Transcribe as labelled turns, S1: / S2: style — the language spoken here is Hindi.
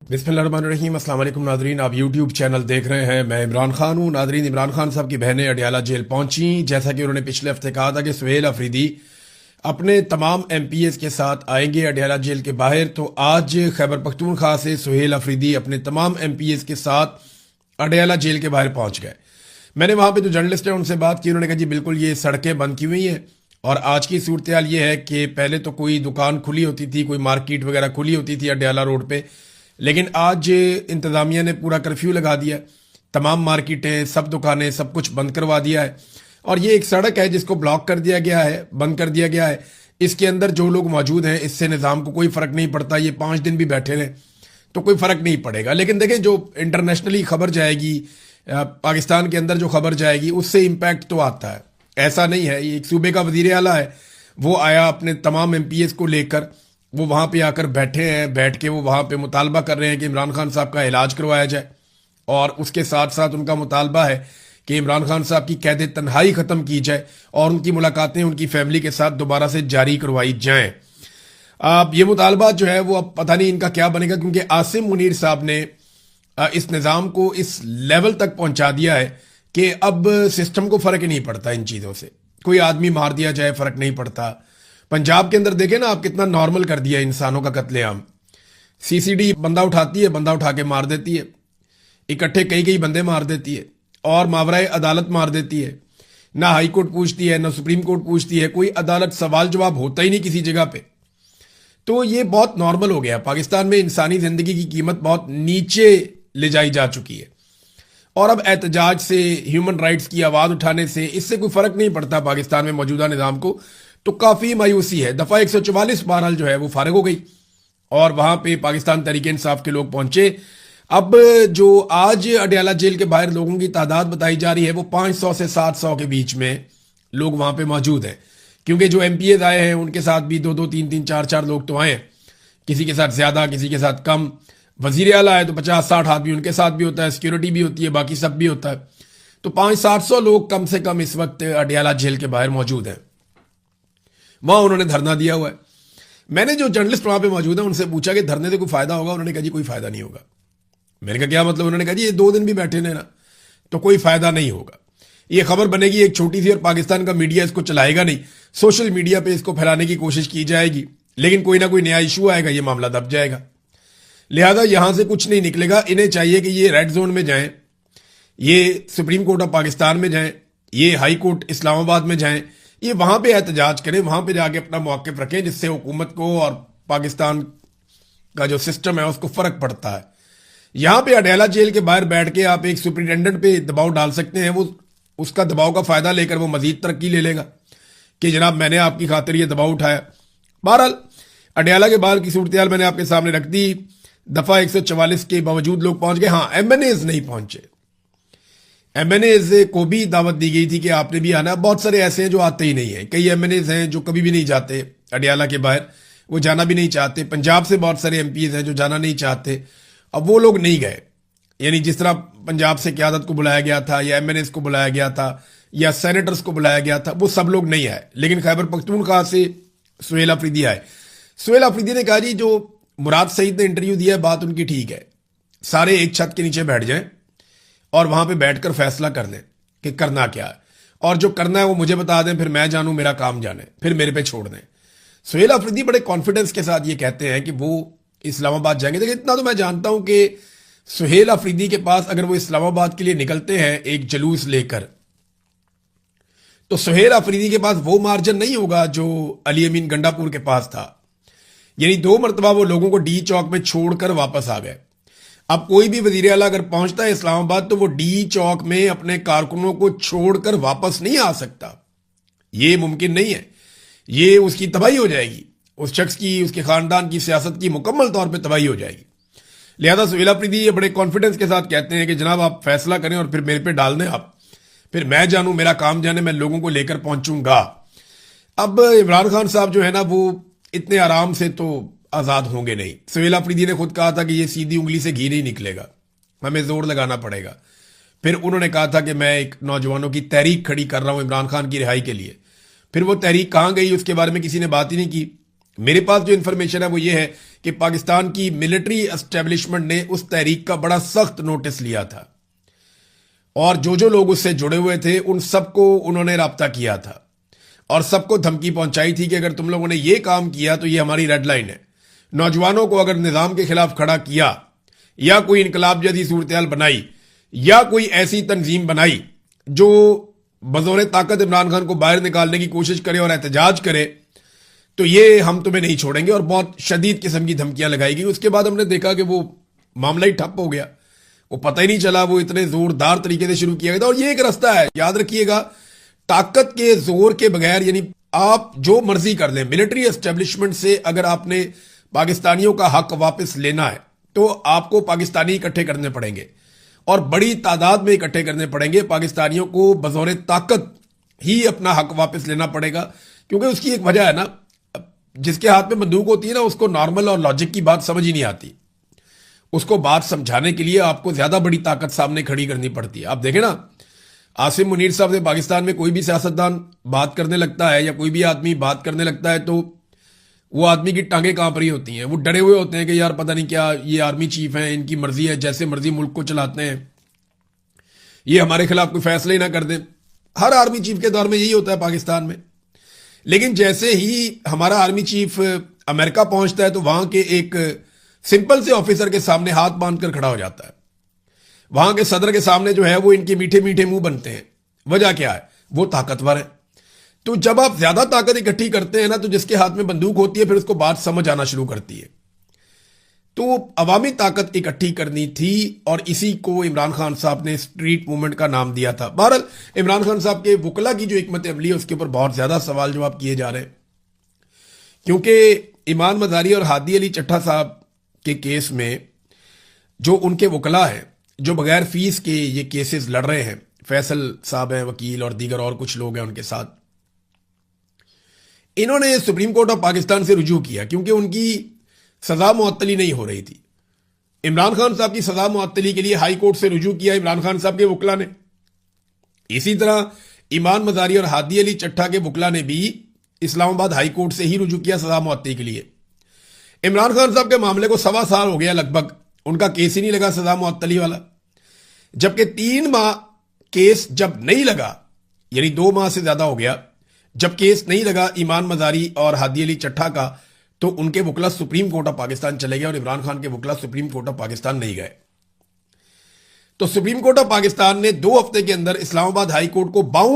S1: बिस्मिल्लाहिर्रहमानिर्रहीम। अस्सलाम वालेकुम नाजरीन, आप यूट्यूब चैनल देख रहे हैं। मैं इमरान खान हूँ। नाजरीन, इमरान खान साहब की बहनें अडियाला जेल पहुंची। जैसा कि उन्होंने पिछले हफ्ते कहा था कि सुहेल अफरीदी अपने तमाम MPs के साथ आएंगे अडियाला जेल के बाहर, तो आज खैबर पख्तूनख्वा से सुहेल अफरीदी अपने तमाम MPs के साथ अडियाला जेल के बाहर पहुंच गए। मैंने वहां पे जो जर्नलिस्ट है उनसे बात की। उन्होंने कहा जी बिल्कुल ये सड़कें बंद की हुई हैं और आज की सूरत हाल ये है कि पहले तो कोई दुकान खुली होती थी, कोई मार्केट वगैरह खुली होती थी अडियाला रोड पे, लेकिन आज इंतज़ामिया ने पूरा कर्फ्यू लगा दिया। तमाम मार्केटें, सब दुकानें, सब कुछ बंद करवा दिया है और ये एक सड़क है जिसको ब्लॉक कर दिया गया है, बंद कर दिया गया है। इसके अंदर जो लोग मौजूद हैं, इससे निज़ाम को कोई फ़र्क नहीं पड़ता। ये 5 दिन भी बैठे रहें तो कोई फ़र्क नहीं पड़ेगा। लेकिन देखें, जो इंटरनेशनली खबर जाएगी, पाकिस्तान के अंदर जो खबर जाएगी, उससे इम्पैक्ट तो आता है। ऐसा नहीं है, ये एक सूबे का वज़ीर आला है, वो आया अपने तमाम MPs को लेकर, वो वहाँ पे आकर बैठे हैं। बैठ के वो वहाँ पे मुतालबा कर रहे हैं कि इमरान खान साहब का इलाज करवाया जाए और उसके साथ साथ उनका मुतालबा है कि इमरान खान साहब की कैद तन्हाई ख़त्म की जाए और उनकी मुलाकातें उनकी फैमिली के साथ दोबारा से जारी करवाई जाएं। अब ये मुतालबा जो है वो अब पता नहीं इनका क्या बनेगा, क्योंकि आसिम मुनीर साहब ने इस निज़ाम को इस लेवल तक पहुंचा दिया है कि अब सिस्टम को फ़र्क ही नहीं पड़ता इन चीज़ों से। कोई आदमी मार दिया जाए, फ़र्क नहीं पड़ता। पंजाब के अंदर देखें ना आप, कितना नॉर्मल कर दिया इंसानों का कत्लेआम। CCD बंदा उठाती है, बंदा उठा के मार देती है, इकट्ठे कई कई बंदे मार देती है और मावराए अदालत मार देती है। ना हाई कोर्ट पूछती है, ना सुप्रीम कोर्ट पूछती है, कोई अदालत सवाल जवाब होता ही नहीं किसी जगह पे। तो ये बहुत नॉर्मल हो गया। पाकिस्तान में इंसानी जिंदगी की कीमत बहुत नीचे ले जाई जा चुकी है और अब एहतजाज से, ह्यूमन राइट्स की आवाज़ उठाने से, इससे कोई फ़र्क नहीं पड़ता पाकिस्तान में मौजूदा निज़ाम को। तो काफ़ी मायूसी है। दफ़ा 144 बहरहाल जो है वो फारिग हो गई और वहाँ पे पाकिस्तान तहरीक इंसाफ के लोग पहुँचे। अब जो आज अडियाला जेल के बाहर लोगों की तादाद बताई जा रही है वो 500 से 700 के बीच में लोग वहाँ पे मौजूद हैं, क्योंकि जो MPs आए हैं उनके साथ भी 2-2, 3-3, 4-4 लोग तो आए हैं, किसी के साथ ज़्यादा, किसी के साथ कम। वज़ीर आला है तो 50-60 आदमी उनके साथ भी होता है, सिक्योरिटी भी होती है, बाकी सब भी होता है। तो 500-700 लोग कम से कम इस वक्त अडियाला जेल के बाहर मौजूद हैं। वहां उन्होंने धरना दिया हुआ है। मैंने जो जर्नलिस्ट वहां पे मौजूद है उनसे पूछा कि धरने से कोई फायदा होगा? उन्होंने कहा जी कोई फायदा नहीं होगा। मैंने कहा क्या मतलब? उन्होंने कहा जी ये 2 दिन भी बैठे ने ना तो कोई फायदा नहीं होगा। ये खबर बनेगी एक छोटी सी और पाकिस्तान का मीडिया इसको चलाएगा नहीं। सोशल मीडिया पे इसको फैलाने की कोशिश की जाएगी, लेकिन कोई ना कोई नया इशू आएगा, ये मामला दब जाएगा। लिहाजा यहां से कुछ नहीं निकलेगा। इन्हें चाहिए कि ये रेड जोन में जाएं, ये सुप्रीम कोर्ट ऑफ पाकिस्तान में जाएं, ये हाई कोर्ट इस्लामाबाद में जाएं, ये वहां पे एहतजाज करें, वहां पे जाके अपना मौक़िफ़ रखें, जिससे हुकूमत को और पाकिस्तान का जो सिस्टम है उसको फर्क पड़ता है। यहां पे अडियाला जेल के बाहर बैठ के आप एक सुप्रिटेंडेंट पे दबाव डाल सकते हैं, वो उसका दबाव का फायदा लेकर वो मजीद तरक्की ले लेगा कि जनाब मैंने आपकी खातिर ये दबाव उठाया। बहरहाल अडियाला के बाहर की सूरत हाल मैंने आपके सामने रख दी। दफा 144 के बावजूद लोग पहुंच गए। हाँ, MNAs नहीं पहुंचे। MNAs को भी दावत दी गई थी कि आपने भी आना। बहुत सारे ऐसे हैं जो आते ही नहीं है। कई MNAs हैं जो कभी भी नहीं जाते अडियाला के बाहर, वो जाना भी नहीं चाहते। पंजाब से बहुत सारे MPs हैं जो जाना नहीं चाहते। अब वो लोग नहीं गए, यानी जिस तरह पंजाब से क़यादत को बुलाया गया था या MNAs को बुलाया गया था या सेनेटर्स को बुलाया गया था, वो सब लोग नहीं आए। लेकिन खैबर पख्तूनख्वा से सुहेल अफरीदी आए। सुहेल अफरीदी ने कहा जी जो मुराद सईद ने इंटरव्यू दिया, बात उनकी ठीक है, सारे एक छत के नीचे बैठ जाएं और वहां पे बैठकर फैसला कर लें कि करना क्या है, और जो करना है वो मुझे बता दें, फिर मैं जानूं, मेरा काम जाने, फिर मेरे पे छोड़ दें। सुहेल अफरीदी बड़े कॉन्फिडेंस के साथ ये कहते हैं कि वो इस्लामाबाद जाएंगे। देखिए, इतना तो मैं जानता हूं कि सुहेल अफरीदी के पास अगर वो इस्लामाबाद के लिए निकलते हैं एक जुलूस लेकर, तो सुहेल अफरीदी के पास वो मार्जिन नहीं होगा जो अली अमीन गंडापुर के पास था। यानी 2 मरतबा वो लोगों को डी चौक में छोड़कर वापस आ गए। अब कोई भी वजीर आला अगर पहुंचता है इस्लामाबाद तो वो डी चौक में अपने कारकुनों को छोड़कर वापस नहीं आ सकता। ये मुमकिन नहीं है। ये उसकी तबाही हो जाएगी, उस शख्स की, उसके खानदान की सियासत की मुकम्मल तौर पर तबाही हो जाएगी। लिहाजा सुहेल अफरीदी ये बड़े कॉन्फिडेंस के साथ कहते हैं कि जनाब आप फैसला करें और फिर मेरे पे डाल दें आप, फिर मैं जानूं, मेरा काम जाने, मैं लोगों को लेकर पहुंचूंगा। अब इमरान खान साहब जो है ना वो इतने आराम से तो आज़ाद होंगे नहीं। सुहेल अफरीदी ने खुद कहा था कि ये सीधी उंगली से घी नहीं निकलेगा, हमें जोर लगाना पड़ेगा। फिर उन्होंने कहा था कि मैं एक नौजवानों की तहरीक खड़ी कर रहा हूं इमरान खान की रिहाई के लिए। फिर वो तहरीक कहां गई उसके बारे में किसी ने बात ही नहीं की। मेरे पास जो इन्फॉर्मेशन है वो ये है कि पाकिस्तान की मिलिट्री एस्टेब्लिशमेंट ने उस तहरीक का बड़ा सख्त नोटिस लिया था और जो जो लोग उससे जुड़े हुए थे उन सबको उन्होंने राब्ता किया था और सबको धमकी पहुंचाई थी कि अगर तुम लोगों ने ये काम किया तो ये हमारी रेड लाइन है। नौजवानों को अगर निजाम के खिलाफ खड़ा किया या कोई इनकलाब जैसी सूरत बनाई या कोई ऐसी तंजीम बनाई जो बजौर ताकत इमरान खान को बाहर निकालने की कोशिश करे और एहतजाज करे, तो ये हम तुम्हें नहीं छोड़ेंगे और बहुत शदीद किस्म की धमकियां लगाई गई। उसके बाद हमने देखा कि वो मामला ही ठप हो गया, वो पता ही नहीं चला, वो इतने जोरदार तरीके से शुरू किया गया था। और ये एक रास्ता है, याद रखिएगा, ताकत के जोर के बगैर, यानी आप जो मर्जी कर लें, मिलिट्री एस्टेब्लिशमेंट से अगर आपने पाकिस्तानियों का हक वापस लेना है तो आपको पाकिस्तानी इकट्ठे करने पड़ेंगे और बड़ी तादाद में इकट्ठे करने पड़ेंगे। पाकिस्तानियों को बजौर ताकत ही अपना हक वापस लेना पड़ेगा, क्योंकि उसकी एक वजह है ना, जिसके हाथ में बंदूक होती है ना, उसको नॉर्मल और लॉजिक की बात समझ ही नहीं आती। उसको बात समझाने के लिए आपको ज्यादा बड़ी ताकत सामने खड़ी करनी पड़ती है। आप देखें ना, आसिम मुनीर साहब से पाकिस्तान में कोई भी सियासतदान बात करने लगता है या कोई भी आदमी बात करने लगता है तो वो आदमी की टांगें कांप रही होती हैं, वो डरे हुए होते हैं कि यार पता नहीं क्या, ये आर्मी चीफ हैं, इनकी मर्जी है, जैसे मर्जी मुल्क को चलाते हैं, ये हमारे खिलाफ कोई फैसले ही ना कर दें। हर आर्मी चीफ के दौर में यही होता है पाकिस्तान में। लेकिन जैसे ही हमारा आर्मी चीफ अमेरिका पहुंचता है तो वहां के एक सिंपल से ऑफिसर के सामने हाथ बांधकर खड़ा हो जाता है। वहां के सदर के सामने जो है वो इनके मीठे मीठे मुंह बनते हैं। वजह क्या है? वो ताकतवर है। तो जब आप ज्यादा ताकत इकट्ठी करते हैं ना, तो जिसके हाथ में बंदूक होती है फिर उसको बात समझ आना शुरू करती है। तो अवामी ताकत इकट्ठी करनी थी और इसी को इमरान खान साहब ने स्ट्रीट मूवमेंट का नाम दिया था। बहरहाल इमरान खान साहब के वकला की जो हिकमत अमली है उसके ऊपर बहुत ज्यादा सवाल जवाब किए जा रहे हैं, क्योंकि ईमान मजारी और हादी अली चट्टा साहब के केस में जो उनके वकला हैं, जो बगैर फीस के ये केसेस लड़ रहे हैं, फैसल साहब हैं वकील और दीगर और कुछ लोग हैं उनके साथ, इन्होंने सुप्रीम कोर्ट ऑफ पाकिस्तान से रुजू किया क्योंकि उनकी सजा मुअत्तली नहीं हो रही थी। इमरान खान साहब की सजा मुअत्तली के लिए हाई कोर्ट से रुजू किया इमरान खान साहब के वकला ने। इसी तरह ईमान मजारी और हादी अली चट्टा के वकला ने भी इस्लामाबाद हाई कोर्ट से ही रुजू किया सजा मुअत्तली के लिए। इमरान खान साहब के मामले को 1.25 साल हो गया लगभग, उनका केस ही नहीं लगा सजा मुअत्तली वाला। जबकि 3 माह केस जब नहीं लगा, यानी 2 माह से ज्यादा हो गया, जब केस नहीं लगा ईमान मजारी और हादी अली चट्टा का, तो उनके वकला सुप्रीम कोर्ट ऑफ पाकिस्तान चले गए और इमरान खान के वकला सुप्रीम कोर्ट ऑफ पाकिस्तान नहीं गए। तो सुप्रीम कोर्ट ऑफ पाकिस्तान ने 2 हफ्ते के अंदर इस्लामाबाद हाई कोर्ट को बाउंड